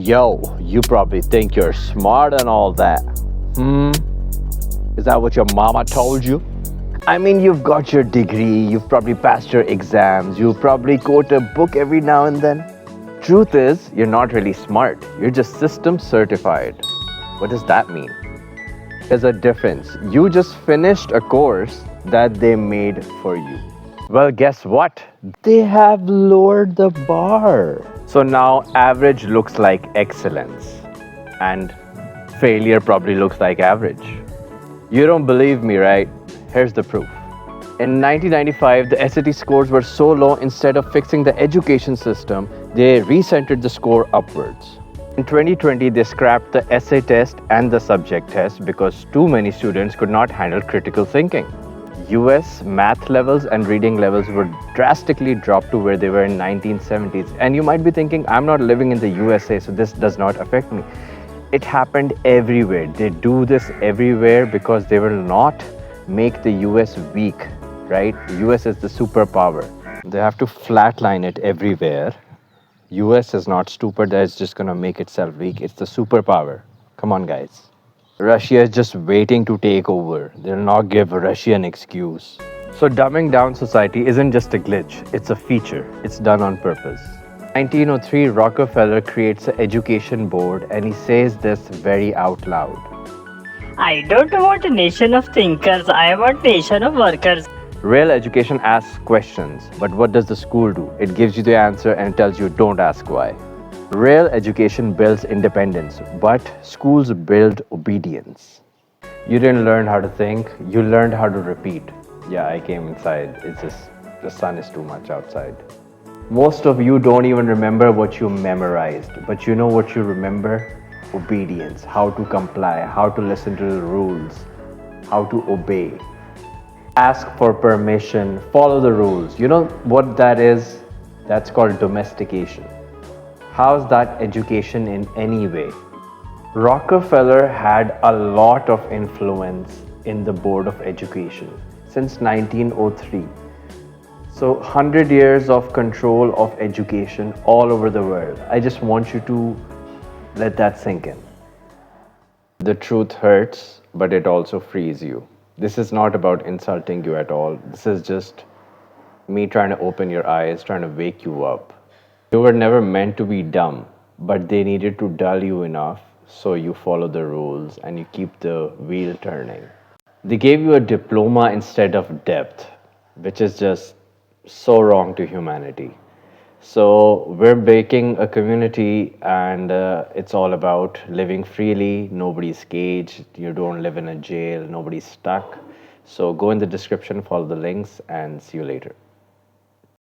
Yo, you probably think you're smart and all that. Hmm? Is that what your mama told you? I mean, you've got your degree, you've probably passed your exams, you probably quote a book every now and then. Truth is, you're not really smart. You're just system certified. What does that mean? There's a difference. You just finished a course that they made for you. Well, guess what? They have lowered the bar. So now average looks like excellence, and failure probably looks like average. You don't believe me, right? Here's the proof. In 1995, the SAT scores were so low, instead of fixing the education system, they recentered the score upwards. In 2020, they scrapped the essay test and the subject test because too many students could not handle critical thinking. US math levels and reading levels were drastically dropped to where they were in 1970s. And you might be thinking, I'm not living in the USA, so this does not affect me. It happened everywhere. They do this everywhere because they will not make the US weak, right? US is the superpower. They have to flatline it everywhere. US is not stupid, that's just gonna make itself weak. It's the superpower. Come on, guys. Russia is just waiting to take over. They'll not give Russia an excuse. So dumbing down society isn't just a glitch, it's a feature. It's done on purpose. 1903, Rockefeller creates an education board and he says this very out loud. I don't want a nation of thinkers, I want nation of workers. Real education asks questions, but what does the school do? It gives you the answer and tells you don't ask why. Real education builds independence, but schools build obedience. You didn't learn how to think, you learned how to repeat. Yeah, I came inside. It's just the sun is too much outside. Most of you don't even remember what you memorized, but you know what you remember? Obedience, how to comply, how to listen to the rules, how to obey. Ask for permission, follow the rules. You know what that is? That's called domestication. How's that education in any way? Rockefeller had a lot of influence in the Board of Education since 1903. So 100 years of control of education all over the world. I just want you to let that sink in. The truth hurts, but it also frees you. This is not about insulting you at all. This is just me trying to open your eyes, trying to wake you up. You were never meant to be dumb, but they needed to dull you enough so you follow the rules and you keep the wheel turning. They gave you a diploma instead of depth, which is just so wrong to humanity. So we're making a community and it's all about living freely. Nobody's caged. You don't live in a jail. Nobody's stuck. So go in the description, follow the links, and see you later.